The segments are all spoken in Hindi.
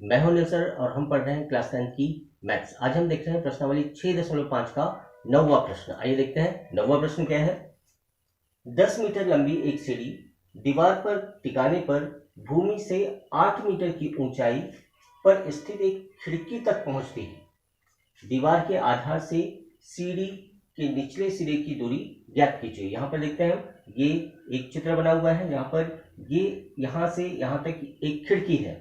मैं हूं निसर और हम पढ़ रहे हैं क्लास 10 की मैथ्स। आज हम देख रहे हैं प्रश्नावली 6.5 का 9वां प्रश्न। आइए देखते हैं 9वां प्रश्न क्या है। 10 मीटर लंबी एक सीढ़ी दीवार पर टिकाने पर भूमि से 8 मीटर की ऊंचाई पर स्थित एक खिड़की तक पहुंचती है। दीवार के आधार से सीढ़ी के निचले सिरे की दूरी ज्ञात कीजिए। यहाँ पर देखते हैं ये एक चित्र बना हुआ है। यहाँ पर ये यहाँ से यहाँ तक एक खिड़की है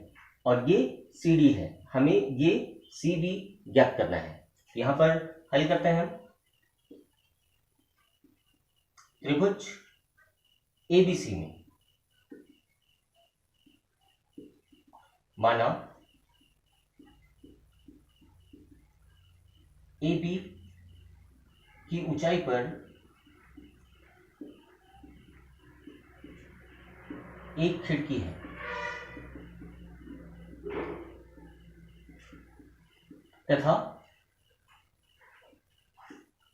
और ये सीढ़ी है। हमें ये सीढ़ी ज्ञात करना है। यहाँ पर हल करते हैं हम। त्रिभुज एबीसी में माना AB की ऊंचाई पर एक खिड़की है तथा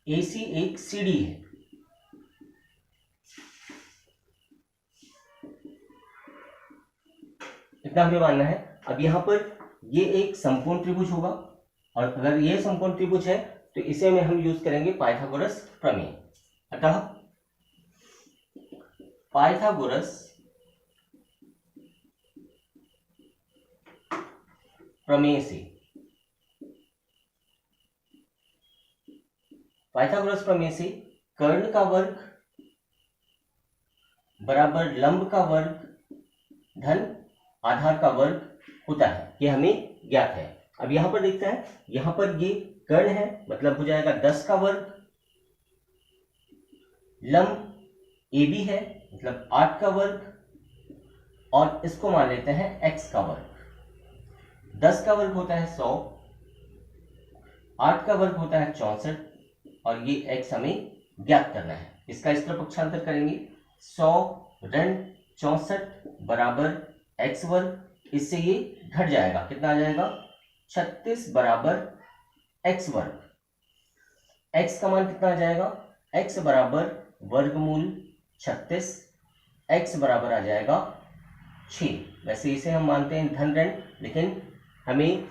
AC एक सीढ़ी है। इतना हमें मानना है। अब यहां पर ये एक समकोण त्रिभुज होगा और अगर ये समकोण त्रिभुज है तो इसे में हम यूज करेंगे पाइथागोरस प्रमेय। अतः पाइथागोरस प्रमेय से कर्ण का वर्ग बराबर लंब का वर्ग धन आधार का वर्ग होता है। ये हमें ज्ञात है। अब यहां पर देखते हैं, यहां पर ये कर्ण है मतलब हो जाएगा 10 का वर्ग, लंब AB है मतलब 8 का वर्ग और इसको मान लेते हैं x का वर्ग। 10 का वर्ग होता है 100, 8 का वर्ग होता है 64 और ये x हमें ज्ञात करना है। इसका इस तरह पक्षांतर करेंगे 100 ऋण 64 बराबर x वर्ग। इससे ये घट जाएगा, कितना आ जाएगा 36 बराबर x वर्ग। x का मान कितना आ जाएगा, x बराबर वर्गमूल 36, x बराबर आ जाएगा 6। वैसे इसे हम मानते हैं धन ऋण, लेकिन हमें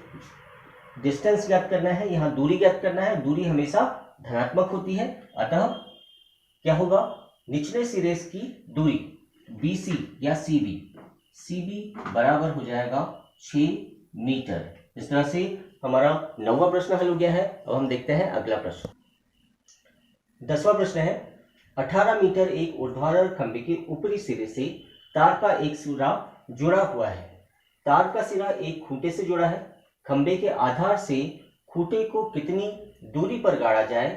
डिस्टेंस ज्ञात करना है, यहाँ दूरी ज्ञात करना है। दूरी हमेशा धनात्मक होती है। अतः क्या होगा, निचले सिरे की दूरी BC या CB बराबर हो जाएगा 6 मीटर। इस तरह से हमारा 9वां प्रश्न हल हो गया है। अब हम देखते हैं अगला प्रश्न। 10वां प्रश्न है 18 मीटर एक ऊर्ध्वाधर खंभे के ऊपरी सिरे से तार का एक सिरा जुड़ा हुआ है। तार का सिरा एक खूंटे से जुड़ा है। खंभे के आधार से खूंटे को कितनी दूरी पर गाड़ा जाए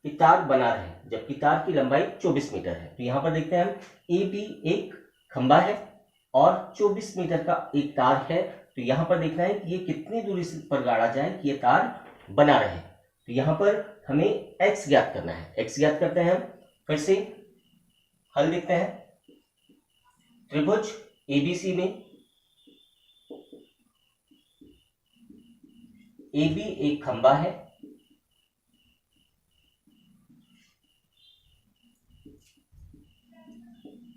कि तार बना रहे, जबकि तार की लंबाई 24 मीटर है। तो यहाँ पर देखते हैं हम, AB एक खंभा है और 24 मीटर का एक तार है। तो यहाँ पर देखना है कि ये कितनी दूरी पर गाड़ा जाए कि ये तार बना रहे। तो यहाँ पर हमें x ज्ञात करना है। x ज्ञात करते हैं हम। फिर से हल देखते हैं। त्रिभुज ABC में AB एक खंभा है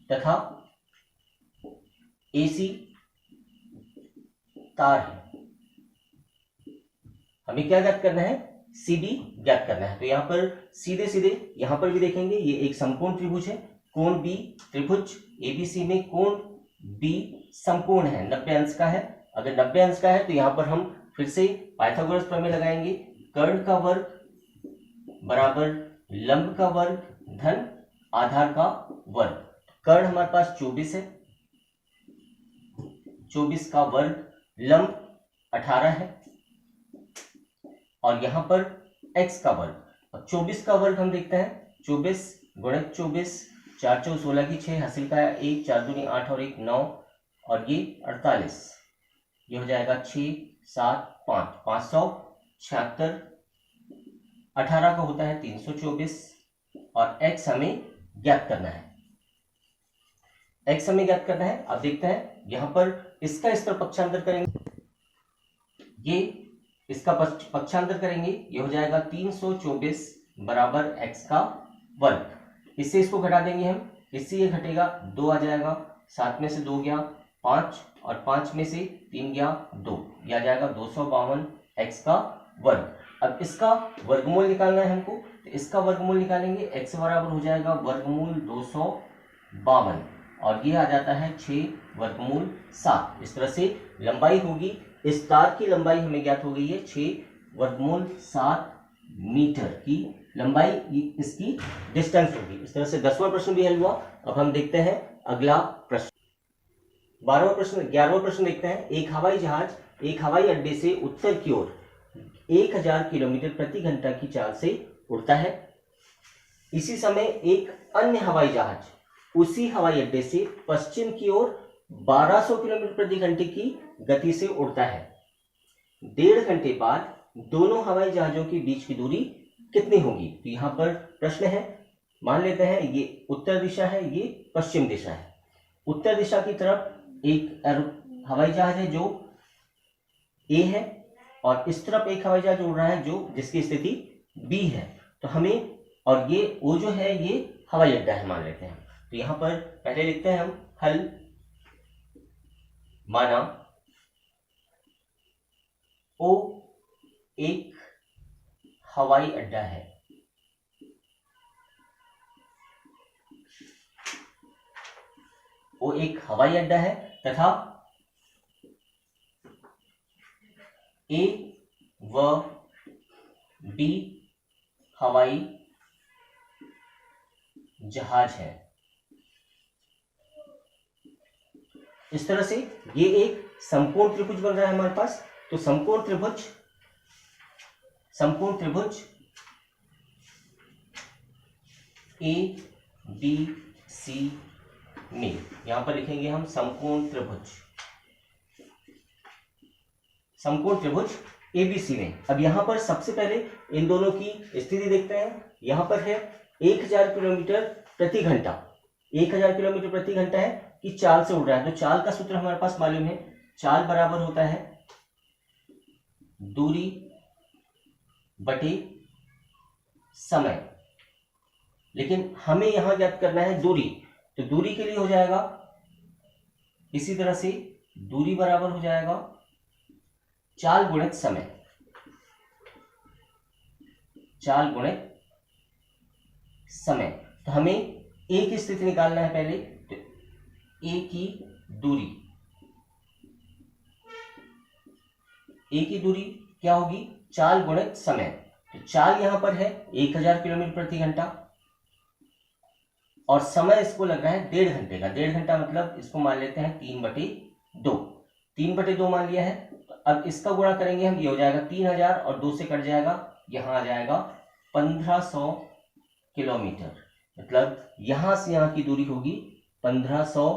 तथा AC तार है। हमें क्या ज्ञात करना है, CB ज्ञात करना है। तो यहाँ पर सीधे सीधे यहाँ पर भी देखेंगे, ये एक समकोण त्रिभुज है। कोण B, त्रिभुज ABC में कोण B समकोण है, 90 अंश का है। अगर 90 अंश का है तो यहाँ पर हम फिर से पाइथागोरस प्रमेय लगाएंगे। कर्ण का वर्ग बराबर लंब का वर्ग धन आधार का वर्ग। कर्ण हमारे पास 24 है, 24 का वर्ग, लंब 18 है और यहां पर x का वर्ग। और 24 का वर्ग हम देखते हैं, 24 गुणित 24, 4 4 16 की 6, हासिल का 1, 4 दूनी 8 और 1 9 और ये 48। ये हो जाएगा 6 7 5 576। 18 का होता है 324 और x हमें ज्ञात करना है। x हमें ज्ञात करना है। अब देखते हैं यहां पर इसका इस तरह पक्षांतर करेंगे, ये इसका पक्षांतर करेंगे, ये हो जाएगा 324 बराबर x का वर्ग। इससे इसको घटा देंगे हम, इससे ये घटेगा 2 आ जाएगा, 7 में से 2 गया 5 और 5 में से 3 गया 2। यह आ जाएगा 252 x का वर्ग। अब इसका वर्गमूल निकालना है हमको, तो इसका वर्गमूल निकालेंगे, x बराबर हो जाएगा वर्गमूल 252 और ये आ जाता है 6 वर्गमूल 7। इस तरह से लंबाई होगी, इस तार की लंबाई हमें ज्ञात हो गई है 6 वर्गमूल 7 मीटर की लंबाई, इसकी डिस्टेंस होगी। इस तरह से 10वां प्रश्न भी हल हुआ। अब हम देखते हैं अगला प्रश्न, 11वां प्रश्न देखते हैं। एक हवाई जहाज एक हवाई अड्डे से उत्तर की ओर 1000 किलोमीटर प्रति घंटा की चाल से उड़ता है। इसी समय एक अन्य हवाई जहाज उसी हवाई अड्डे से पश्चिम की ओर 1200 किलोमीटर प्रति घंटे की गति से उड़ता है। 1.5 घंटे बाद दोनों हवाई जहाजों के बीच की दूरी कितनी होगी? तो यहां पर प्रश्न है, मान लेते हैं ये उत्तर दिशा है, ये पश्चिम दिशा है। उत्तर दिशा की तरफ एक हवाई जहाज है जो ए है और इस तरफ एक हवाई जहाज उड़ रहा है जो जिसकी स्थिति बी है। तो हमें, और ये ओ जो है ये हवाई अड्डा है मान लेते हैं। तो यहां पर पहले लिखते हैं हम हल, माना ओ एक हवाई अड्डा है, वो एक हवाई अड्डा है तथा ए व बी हवाई जहाज है। इस तरह से ये एक समकोण त्रिभुज बन रहा है हमारे पास। तो समकोण त्रिभुज ए बी सी में, यहां पर लिखेंगे हम समकोण त्रिभुज एबीसी में। अब यहां पर सबसे पहले इन दोनों की स्थिति देखते हैं। यहां पर है 1000 किलोमीटर प्रति घंटा, 1000 किलोमीटर प्रति घंटा है कि चाल से उड़ रहा है। तो चाल का सूत्र हमारे पास मालूम है, चाल बराबर होता है दूरी बटे समय। लेकिन हमें यहां ज्ञात करना है दूरी, तो दूरी के लिए हो जाएगा इसी तरह से, दूरी बराबर हो जाएगा चाल गुणित समय, चाल गुणित समय। तो हमें ए की स्थिति निकालना है पहले, तो ए की दूरी क्या होगी? चाल गुणित समय। तो चाल यहां पर है 1000 किलोमीटर प्रति घंटा और समय इसको लग रहा है 1.5 घंटे का। 1.5 घंटा मतलब इसको मान लेते हैं 3/2, 3/2 मान लिया है। तो अब इसका गुणा करेंगे हम, ये हो जाएगा 3000 और 2 से कट जाएगा, यहां आ जाएगा 1500 किलोमीटर। मतलब यहां से यहां की दूरी होगी 1500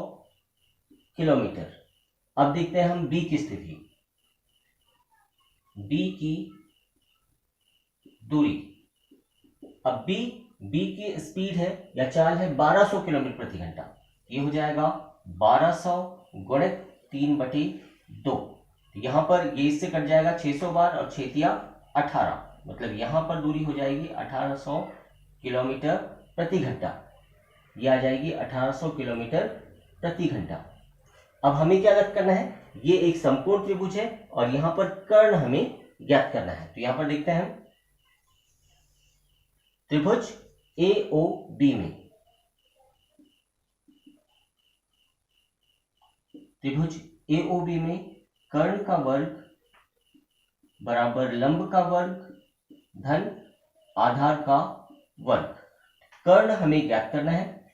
किलोमीटर। अब देखते हैं हम बी की स्थिति, बी की दूरी। अब बी की स्पीड है या चाल है 1200 किलोमीटर प्रति घंटा। ये हो जाएगा 1200 गुणित 3/2। यहां पर ये इससे कट जाएगा 600 बार और 6 तिया 18, मतलब यहां पर दूरी हो जाएगी 1800 किलोमीटर प्रति घंटा। ये आ जाएगी 1800 किलोमीटर प्रति घंटा। अब हमें क्या ज्ञात करना है? ये एक समकोण त्रिभुज है और यहां पर कर्ण हमें ज्ञात करना है। तो यहां पर देखते हैं हम त्रिभुज AOB में, त्रिभुज AOB में कर्ण का वर्ग बराबर लंब का वर्ग धन आधार का वर्ग। कर्ण हमें ज्ञात करना है।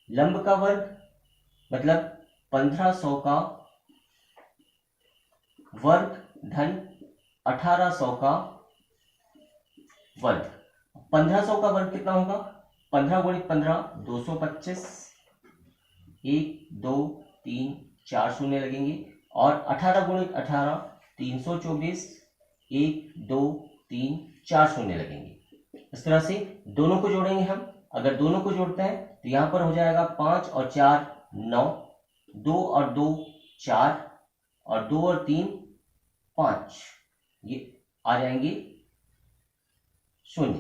लंब का वर्ग मतलब 1500 का वर्ग धन 1800 का वर्ग। 1500 का वर्ग कितना होगा? 15 गुणित 15 225, 1 2 3 4 शून्य लगेंगे और 18 गुणित 18 324, 1 2 3 4 शून्य लगेंगे। इस तरह से दोनों को जोड़ेंगे हम। अगर दोनों को जोड़ते हैं तो यहां पर हो जाएगा 5 और 4 9, 2 और 2 4 और 2 और 3 5, ये आ जाएंगे 0।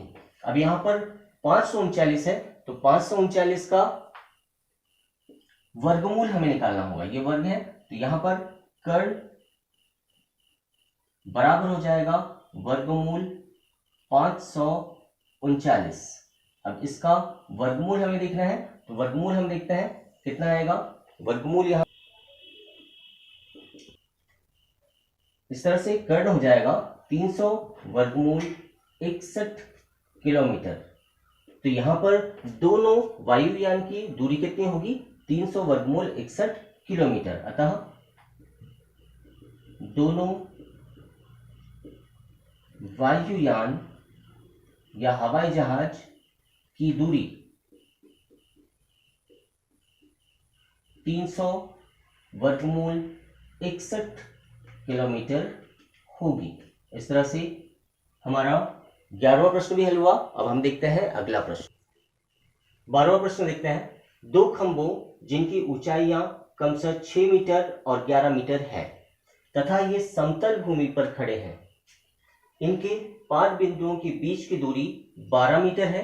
अब यहां पर 539 है तो 539 का वर्गमूल हमें निकालना होगा। ये वर्ग है तो यहां पर कर्ण बराबर हो जाएगा वर्गमूल 539। अब इसका वर्गमूल हमें देखना है, तो वर्गमूल हम देखते हैं कितना आएगा। वर्गमूल यहां इस तरह से कर्ण हो जाएगा 300 वर्गमूल 61 किलोमीटर। तो यहां पर दोनों वायुयान की दूरी कितनी होगी, 300 वर्गमूल 61 किलोमीटर। अतः दोनों वायुयान या हवाई जहाज की दूरी 300 वर्गमूल 61 किलोमीटर होगी। इस तरह से हमारा 11वां प्रश्न भी हल हुआ। अब हम देखते हैं अगला प्रश्न। 12वां प्रश्न देखते हैं। दो खंभों जिनकी ऊंचाइयां क्रमशः 6 मीटर और 11 मीटर है तथा ये समतल भूमि पर खड़े हैं, इनके 5 बिंदुओं के बीच की दूरी 12 मीटर है,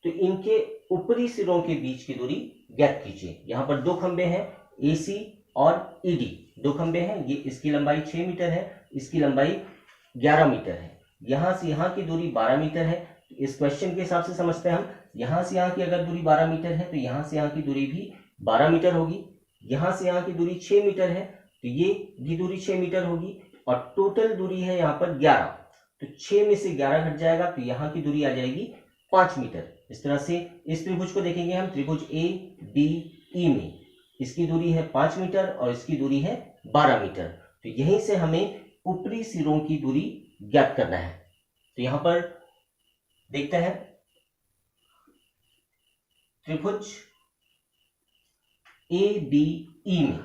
तो इनके ऊपरी सिरों के बीच की दूरी ज्ञात कीजिए। यहां पर दो खंभे हैं, एसी और ईडी दो खंभे हैं। ये इसकी लंबाई 6 मीटर है, इसकी लंबाई 11 मीटर है। यहां से यहां की दूरी 12 मीटर है। इस क्वेश्चन के हिसाब से समझते हैं हम, यहां से यहां की अगर दूरी 12 मीटर है तो यहां से यहां की दूरी भी 12 मीटर होगी। यहां से यहां की दूरी 6 मीटर है तो ये भी दूरी 6 मीटर होगी, और टोटल दूरी है यहां पर 11। तो 6 में से 11 घट जाएगा तो यहां की दूरी आ जाएगी 5 मीटर। इस तरह से इस त्रिभुज को देखेंगे हम, त्रिभुज ए बी ई में इसकी दूरी है 5 मीटर और इसकी दूरी है 12 मीटर। तो यहीं से हमें ऊपरी सिरों की दूरी ज्ञात करना है। तो यहां पर देखते हैं, त्रिभुज ए बी ई में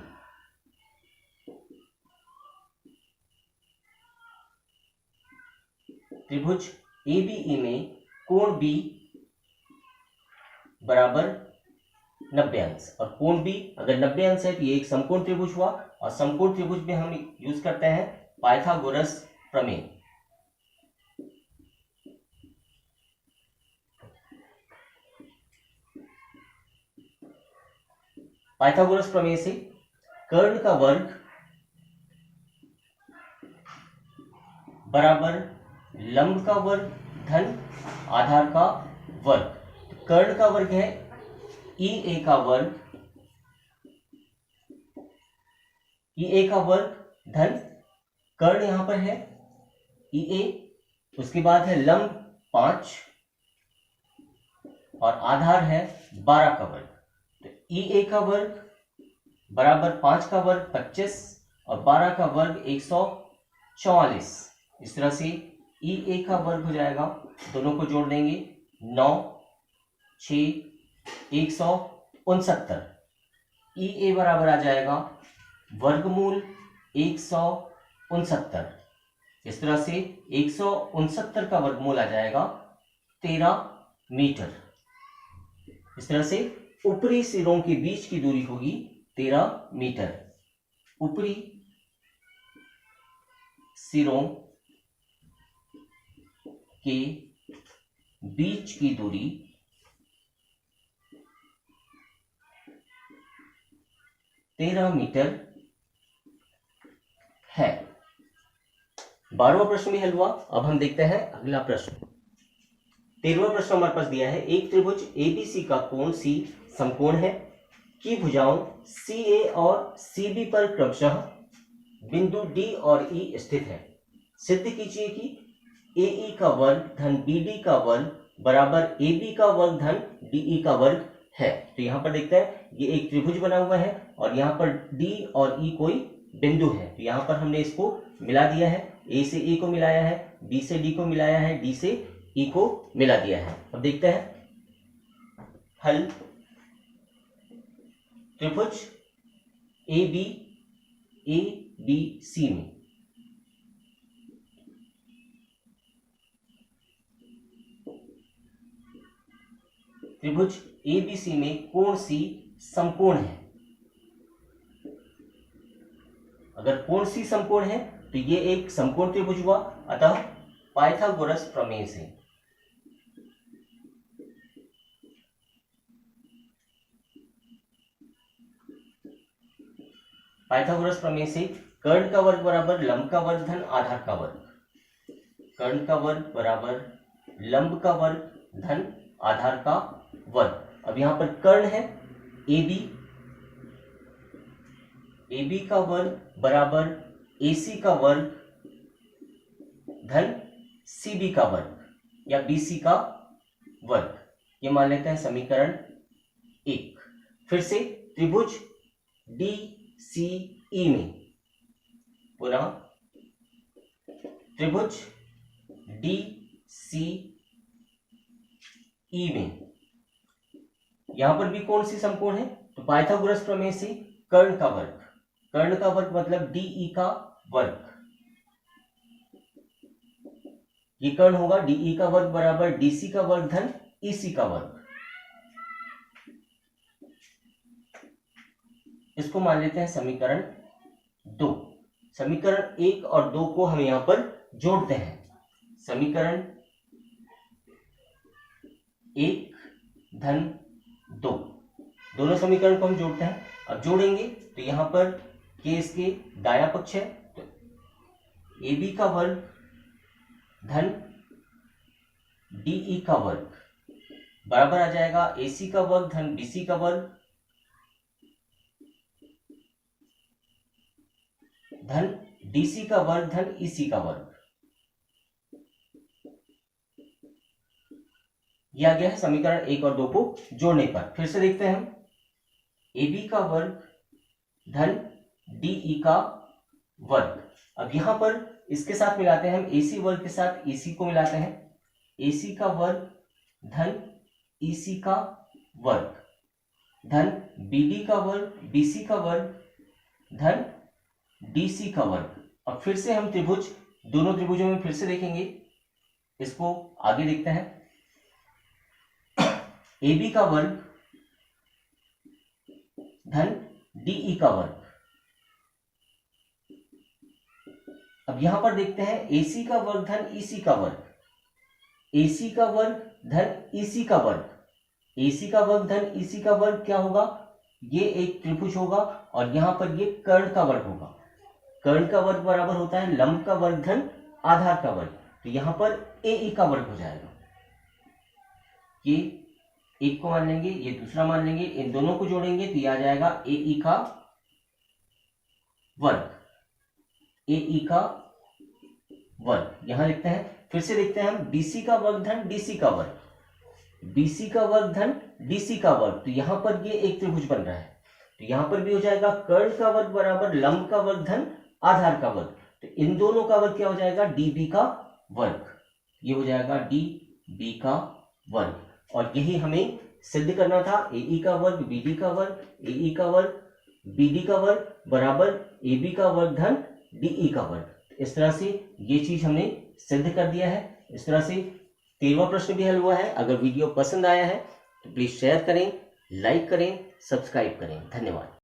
त्रिभुज ए बी ई में कोण बी बराबर 90 अंश, और कोण बी अगर 90 अंश है तो ये एक समकोण त्रिभुज हुआ। और समकोण त्रिभुज में हम यूज करते हैं पाइथागोरस प्रमेय। पाइथागोरस प्रमेय से कर्ण का वर्ग बराबर लंब का वर्ग धन आधार का वर्ग। कर्ण का वर्ग है ई ए का वर्ग, ई ए का वर्ग धन कर्ण यहां पर है ई ए, उसके बाद है लंब 5 और आधार है 12 का वर्ग। तो ई ए का वर्ग बराबर 5 का वर्ग 25 और 12 का वर्ग 144। इस तरह से ई ए का वर्ग हो जाएगा, दोनों को जोड़ देंगे 9 6 169। ई ए बराबर आ जाएगा वर्गमूल 169। इस तरह से 169 का वर्गमूल आ जाएगा 13 मीटर। इस तरह से ऊपरी सिरों के बीच की दूरी होगी 13 मीटर। ऊपरी सिरों के बीच की दूरी 13 मीटर है। 12वां प्रश्न भी हल हुआ। अब हम देखते हैं अगला प्रश्न। 13वां प्रश्न हमारे पास दिया है, एक त्रिभुज एबीसी का कोण सी समकोण है की भुजाओं सी ए और सी बी पर क्रमशः बिंदु डी और ई स्थित है। सिद्ध कीजिए कि ए ई का वर्ग धन बी डी का वर्ग बराबर ए बी का वर्ग धन डी ई का वर्ग है। तो यहां पर देखते हैं, ये एक त्रिभुज बना हुआ है और यहां पर डी और ई कोई बिंदु है। तो यहां पर हमने इसको मिला दिया है, ए से ए को मिलाया है, बी से डी को मिलाया है, डी से ई को मिला दिया है। अब देखते हैं हल। त्रिभुज ए बी सी में त्रिभुज एबीसी में कोण सी समकोण है। अगर कोण सी समकोण है तो ये एक समकोण त्रिभुज हुआ। अतः पाइथागोरस प्रमेय से कर्ण का वर्ग बराबर लंब का वर्ग धन आधार का वर्ग, कर्ण का वर्ग बराबर लंब का वर्ग धन आधार का वर्ग। अब यहां पर कर्ण है AB, AB का वर्ग बराबर AC का वर्ग धन CB का वर्ग या BC का वर्ग, ये मान लेते हैं समीकरण 1। फिर से त्रिभुज DCE में, पुनः त्रिभुज DCE में यहां पर भी कौन सी समकोण है, तो पाइथागोरस प्रमेय से कर्ण का वर्ग, कर्ण का वर्ग मतलब DE का वर्ग, ये कर्ण होगा DE का वर्ग बराबर DC का वर्ग धन EC का वर्ग। इसको मान लेते हैं समीकरण 2। समीकरण 1 और 2 को हम यहां पर जोड़ते हैं। समीकरण 1 धन 2, दोनों समीकरण को हम जोड़ते हैं। अब जोड़ेंगे तो यहां पर के इसके दाया पक्ष है, तो AB का वर्ग धन DE का वर्ग बराबर आ जाएगा AC का वर्ग धन BC का वर्ग धन DC का वर्ग धन EC का वर्ग। यह आ गया है समीकरण 1 और 2 को जोड़ने पर। फिर से देखते हैं हम, AB का वर्ग धन DE का वर्ग। अब यहां पर इसके साथ मिलाते हैं हम, AC वर्ग के साथ EC को मिलाते हैं, AC का वर्ग धन EC का वर्ग धन BD का वर्ग BC का वर्ग धन DC का वर्ग। अब फिर से हम त्रिभुज, दोनों त्रिभुजों में फिर से देखेंगे, इसको आगे देखते हैं। AB का वर्ग धन DE का वर्ग। अब यहां पर देखते हैं AC का वर्ग धन EC का वर्ग, AC का वर्ग धन EC का वर्ग, AC का वर्ग धन EC का वर्ग क्या होगा, ये एक त्रिभुज होगा और यहां पर ये कर्ण का वर्ग होगा। कर्ण का वर्ग बराबर होता है लंब का वर्ग धन आधार का वर्ग, तो यहां पर AE का वर्ग हो जाएगा। ये एक को मान लेंगे, ये दूसरा मान लेंगे, इन दोनों को जोड़ेंगे तो यह आ जाएगा AE का वर्ग, AE का वर्ग यहां लिखते हैं। फिर से देखते हैं हम, BC का वर्ग धन DC का वर्ग, BC का वर्ग धन DC का वर्ग, तो यहां पर ये एक त्रिभुज बन रहा है, तो यहां पर भी हो जाएगा कर्ण का वर्ग बराबर लंब का वर्ग धन आधार का वर्ग, तो इन दोनों का वर्ग क्या हो जाएगा, DB का वर्ग, ये हो जाएगा DB का वर्ग। और यही हमें सिद्ध करना था, AE का वर्ग BD का वर्ग, AE का वर्ग BD का वर्ग बराबर AB का वर्ग धन DE का वर्ग। इस तरह से ये चीज हमने सिद्ध कर दिया है। इस तरह से 13वां प्रश्न भी हल हुआ है। अगर वीडियो पसंद आया है तो प्लीज शेयर करें, लाइक करें, सब्सक्राइब करें। धन्यवाद।